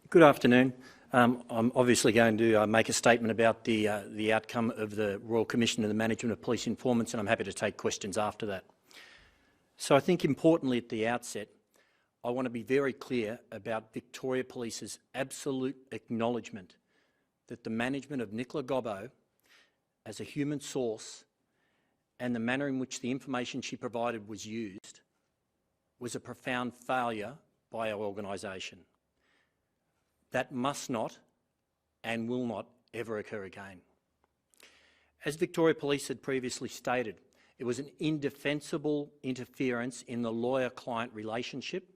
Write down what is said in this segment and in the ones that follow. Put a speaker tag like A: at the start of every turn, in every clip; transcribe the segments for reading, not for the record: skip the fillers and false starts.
A: Good afternoon. I'm obviously going to make a statement about the outcome of the Royal Commission and the Management of Police Informants, and I'm happy to take questions after that. So I think importantly at the outset, I want to be very clear about Victoria Police's absolute acknowledgement that the management of Nicola Gobbo as a human source and the manner in which the information she provided was used was a profound failure by our organisation. That must not and will not ever occur again. As Victoria Police had previously stated, it was an indefensible interference in the lawyer-client relationship,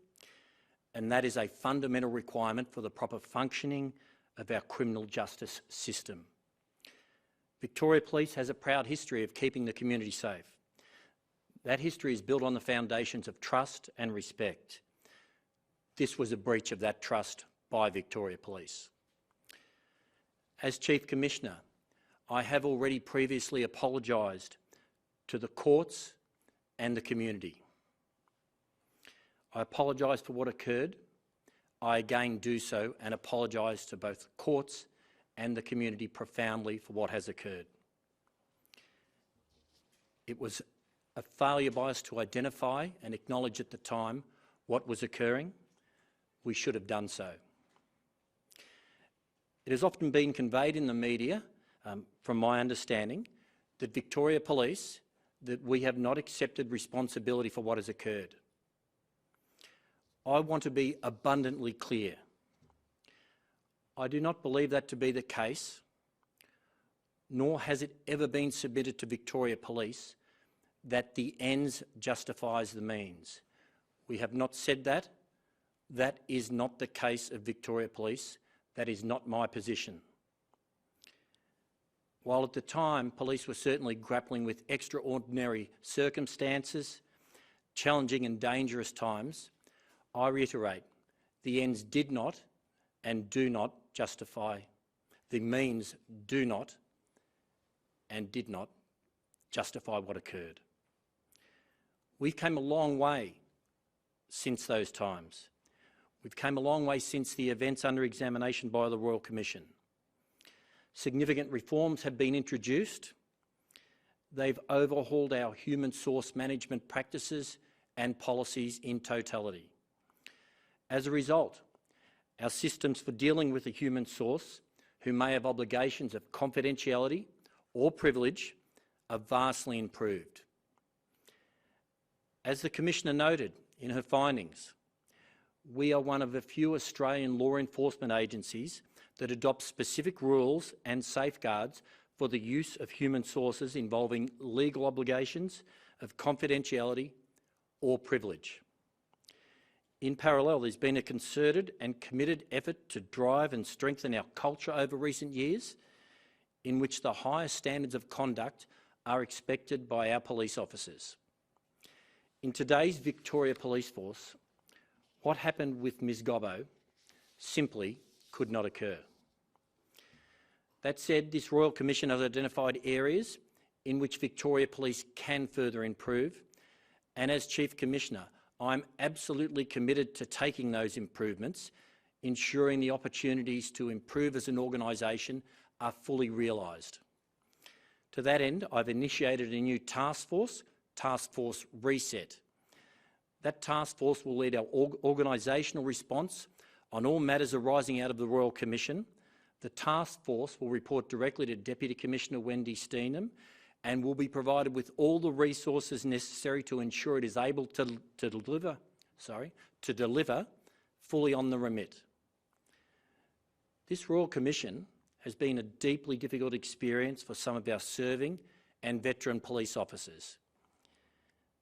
A: and that is a fundamental requirement for the proper functioning of our criminal justice system. Victoria Police has a proud history of keeping the community safe. That history is built on the foundations of trust and respect. This was a breach of that trust by Victoria Police. As Chief Commissioner, I have already previously apologised to the courts and the community. I apologise for what occurred. I again do so and apologise to both the courts and the community profoundly for what has occurred. It was a failure by us to identify and acknowledge at the time what was occurring. We should have done so. It has often been conveyed in the media, from my understanding, that Victoria Police, that we have not accepted responsibility for what has occurred. I want to be abundantly clear. I do not believe that to be the case, nor has it ever been submitted to Victoria Police that the ends justifies the means. We have not said that. That is not the case of Victoria Police. That is not my position. While at the time police were certainly grappling with extraordinary circumstances, challenging and dangerous times, I reiterate, the ends did not and do not justify, the means do not and did not justify what occurred. We've come a long way since those times. We've come a long way since the events under examination by the Royal Commission. Significant reforms have been introduced. They've overhauled our human source management practices and policies in totality. As a result, our systems for dealing with a human source who may have obligations of confidentiality or privilege are vastly improved. As the Commissioner noted in her findings, we are one of the few Australian law enforcement agencies that adopt specific rules and safeguards for the use of human sources involving legal obligations of confidentiality or privilege. In parallel, there's been a concerted and committed effort to drive and strengthen our culture over recent years, in which the highest standards of conduct are expected by our police officers. In today's Victoria Police Force, what happened with Ms Gobbo simply could not occur. That said, this Royal Commission has identified areas in which Victoria Police can further improve, and as Chief Commissioner, I'm absolutely committed to taking those improvements, ensuring the opportunities to improve as an organisation are fully realised. To that end, I've initiated a new task force, Taskforce Reset. That task force will lead our organisational response on all matters arising out of the Royal Commission. The task force will report directly to Deputy Commissioner Wendy Steenham and will be provided with all the resources necessary to ensure it is able to deliver fully on the remit. This Royal Commission has been a deeply difficult experience for some of our serving and veteran police officers.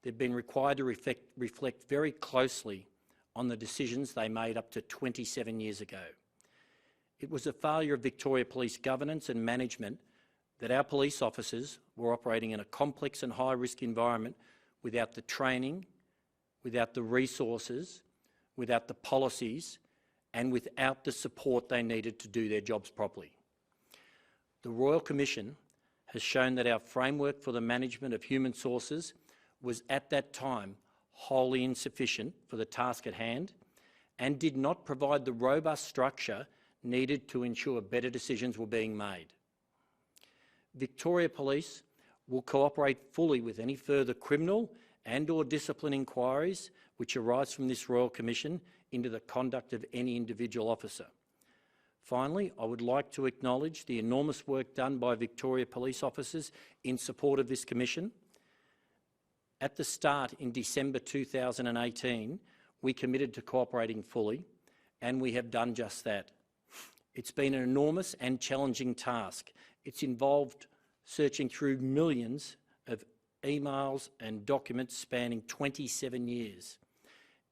A: They've been required to reflect very closely on the decisions they made up to 27 years ago. It was a failure of Victoria Police governance and management that our police officers were operating in a complex and high-risk environment without the training, without the resources, without the policies, and without the support they needed to do their jobs properly. The Royal Commission has shown that our framework for the management of human sources was at that time wholly insufficient for the task at hand, and did not provide the robust structure needed to ensure better decisions were being made. Victoria Police will cooperate fully with any further criminal and/or discipline inquiries which arise from this Royal Commission into the conduct of any individual officer. Finally, I would like to acknowledge the enormous work done by Victoria Police officers in support of this Commission. At the start, in December 2018, we committed to cooperating fully, and we have done just that. It's been an enormous and challenging task. It's involved searching through millions of emails and documents spanning 27 years.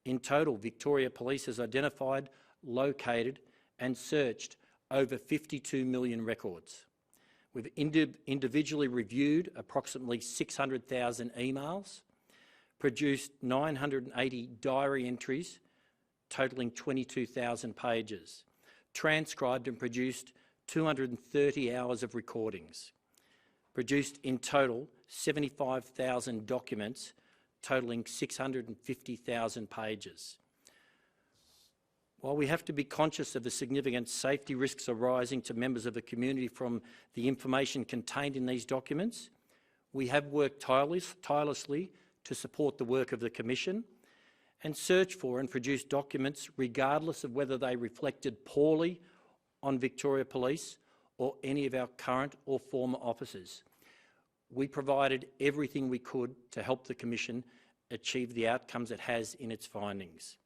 A: In total, Victoria Police has identified, located and searched over 52 million records. We've individually reviewed approximately 600,000 emails, produced 980 diary entries totalling 22,000 pages, transcribed and produced 230 hours of recordings, produced in total 75,000 documents totalling 650,000 pages. While we have to be conscious of the significant safety risks arising to members of the community from the information contained in these documents, we have worked tirelessly to support the work of the Commission and search for and produce documents regardless of whether they reflected poorly on Victoria Police or any of our current or former officers. We provided everything we could to help the Commission achieve the outcomes it has in its findings.